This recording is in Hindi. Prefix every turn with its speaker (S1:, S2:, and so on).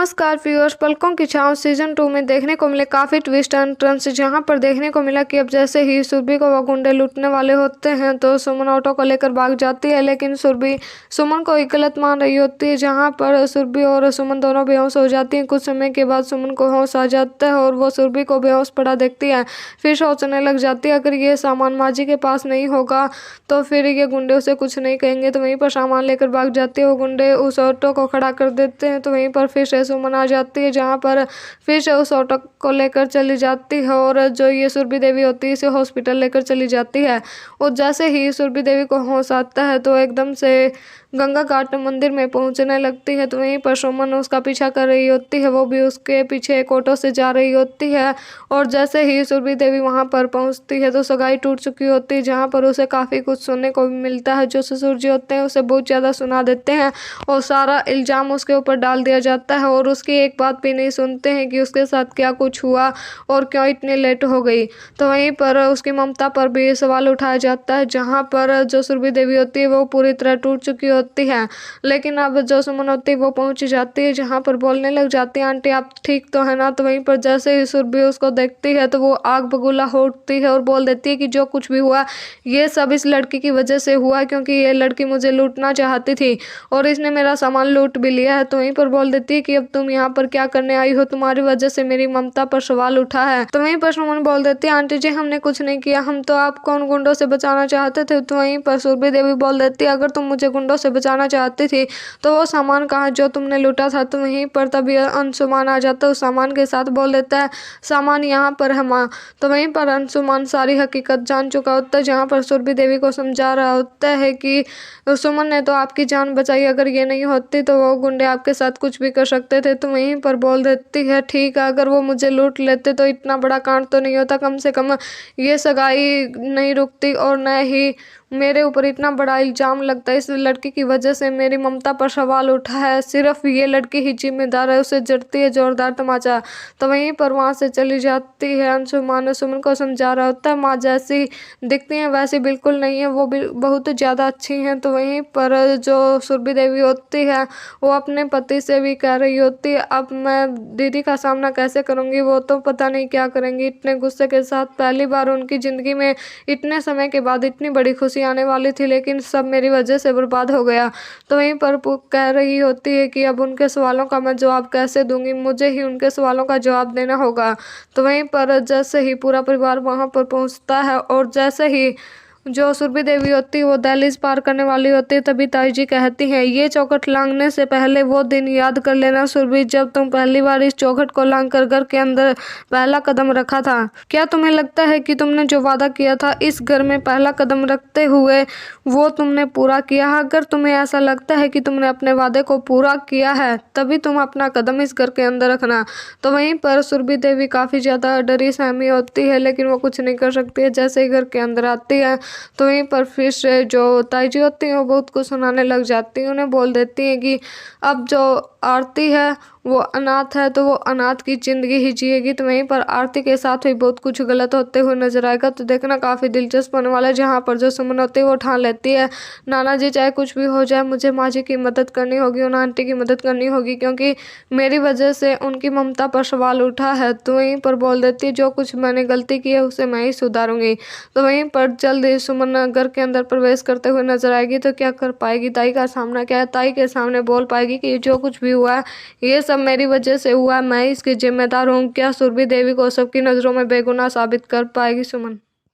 S1: नमस्कार व्यूअर्स, पलकों की छाँव सीजन 2 में देखने को मिले काफ़ी ट्विस्ट एंड टर्न्स। जहां पर देखने को मिला कि अब जैसे ही सुरभि को वो गुंडे लूटने वाले होते हैं तो सुमन ऑटो को लेकर भाग जाती है, लेकिन सुरभि सुमन को ही गलत मान रही होती है। जहां पर सुरभि और सुमन दोनों बेहोश हो जाती हैं। कुछ समय के बाद सुमन को होश आ जाता है और वो सुरभि को बेहोश पड़ा देखती है। फिर सोचने लग जाती है अगर ये सामान माँ जी के पास नहीं होगा तो फिर ये गुंडे उसे कुछ नहीं कहेंगे। तो वहीं पर सामान लेकर भाग जाती है। वो गुंडे उस ऑटो को खड़ा कर देते हैं। तो वहीं पर फिर से सुमन आ जाती है, जहाँ पर फिर से उस ऑटो को लेकर चली जाती है और जो ये सुरभि देवी होती है इसे हॉस्पिटल लेकर चली जाती है। और जैसे ही सुरभि देवी को होश आता है तो एकदम से गंगा घाट मंदिर में पहुंचने लगती है। तो वहीं पर सुमन उसका पीछा कर रही होती है, वो भी उसके पीछे एक ऑटो से जा रही होती है। और जैसे ही सुरभि देवी वहां पर पहुंचती है तो सगाई टूट चुकी होती है, जहां पर उसे काफ़ी कुछ सुनने को भी मिलता है। जो ससुर जी होते हैं उसे बहुत ज़्यादा सुना देते हैं और सारा इल्ज़ाम उसके ऊपर डाल दिया जाता है और उसकी एक बात भी नहीं सुनते हैं कि उसके साथ क्या कुछ हुआ और क्यों इतनी लेट हो गई। तो वहीं पर उसकी ममता पर भी सवाल उठाया जाता है, जहाँ पर जो सुरभि देवी होती है वो पूरी तरह टूट चुकी होती है। लेकिन अब जो सुमन होती है वो पहुंच जाती है, जहाँ पर बोलने लग जाती है आंटी आप ठीक तो है ना। तो वहीं पर जैसे ही सुरभि उसको देखती है तो वो आग बबूला हो उठती है और बोल देती है कि जो कुछ भी हुआ ये सब इस लड़की की वजह से हुआ, क्योंकि ये लड़की मुझे लूटना चाहती थी और इसने मेरा सामान लूट भी लिया है। तो वहीं पर बोल देती है कि अब तुम यहाँ पर क्या करने आई हो, तुम्हारी वजह से मेरी ममता पर सवाल उठा है। तो वहीं पर सुमन बोल देती है आंटी जी हमने कुछ नहीं किया, हम तो आपको उन गुंडों से बचाना चाहते थे। तो वहीं पर सुरभि देवी बोल देती है अगर तुम मुझे गुंडों से बचाना चाहती थी तो वो सामान कहाँ जो तुमने लूटा था। तो वहीं पर तभी अंशुमान आ जाता है, उस सामान के साथ बोल देता है सामान यहाँ पर है माँ। तो वहीं पर अंशुमान सारी हकीकत जान चुका होता है, जहाँ पर सुरभि देवी को समझा रहा होता है कि सुमन ने तो आपकी जान बचाई, अगर ये नहीं होती तो वो गुंडे आपके साथ कुछ भी कर सकते थे। तो वहीं पर बोल देती है ठीक है अगर वो मुझे लूट लेते तो इतना बड़ा कांड तो नहीं होता, कम से कम ये सगाई नहीं रुकती और न ही मेरे ऊपर इतना बड़ा इल्ज़ाम लगता है। इस लड़की की वजह से मेरी ममता पर सवाल उठा है, सिर्फ ये लड़की ही जिम्मेदार है। उसे जड़ती है जोरदार तमाचा। तो वहीं पर वहाँ से चली जाती है। अंशुमान सुमन को समझा रहा होता है माँ जैसी दिखती हैं वैसी बिल्कुल नहीं है, वो भी बहुत ज़्यादा अच्छी हैं। तो वहीं पर जो सुरभि देवी होती है वो अपने पति से भी कह रही होती है अब मैं दीदी का सामना कैसे करूँगी, वो तो पता नहीं क्या करेंगी। इतने गुस्से के साथ पहली बार उनकी ज़िंदगी में इतने समय के बाद इतनी बड़ी खुशी आने वाली थी, लेकिन सब मेरी वजह से बर्बाद हो गया। तो वहीं पर कह रही होती है कि अब उनके सवालों का मैं जवाब कैसे दूंगी, मुझे ही उनके सवालों का जवाब देना होगा। तो वहीं पर जैसे ही पूरा परिवार वहां पर पहुंचता है और जैसे ही जो सुरभि देवी होती है वो दहलीज पार करने वाली होती है तभी ताई जी कहती हैं ये चौखट लांघने से पहले वो दिन याद कर लेना सुरभि जब तुम पहली बार इस चौखट को लांघ कर घर के अंदर पहला कदम रखा था। क्या तुम्हें लगता है कि तुमने जो वादा किया था इस घर में पहला कदम रखते हुए वो तुमने पूरा किया है? अगर तुम्हें ऐसा लगता है कि तुमने अपने वादे को पूरा किया है तभी तुम अपना कदम इस घर के अंदर रखना। तो वहीं पर सुरभि देवी काफ़ी ज़्यादा डरी सहमी होती है, लेकिन वो कुछ नहीं कर सकती है। जैसे ही घर के अंदर आती है तो वहीं पर फिर से जो ताई जी होती हैं वो बहुत कुछ सुनाने लग जाती हैं। उन्हें बोल देती हैं कि अब जो आरती है वो अनाथ है तो वो अनाथ की ज़िंदगी ही जिएगी। तो वहीं पर आरती के साथ भी बहुत कुछ गलत होते हुए नजर आएगा। तो देखना काफ़ी दिलचस्प होने वाला है, जहाँ पर जो सुमन होती है वो ठान लेती है नाना जी चाहे कुछ भी हो जाए मुझे माँ जी की मदद करनी होगी, उन आंटी की मदद करनी होगी, क्योंकि मेरी वजह से उनकी ममता पर सवाल उठा है। तो वहीं पर बोल देती है जो कुछ मैंने गलती की है उसे मैं ही सुधारूंगी। तो वहीं पर जल्द ही सुमन घर के अंदर प्रवेश करते हुए नजर आएगी। तो क्या कर पाएगी, ताई का सामना क्या है, ताई के सामने बोल पाएगी कि जो कुछ भी हुआ है ये सब मेरी वजह से हुआ है, मैं इसकी जिम्मेदार हूँ। क्या सुरभि देवी को सबकी नज़रों में बेगुनाह साबित कर पाएगी सुमन?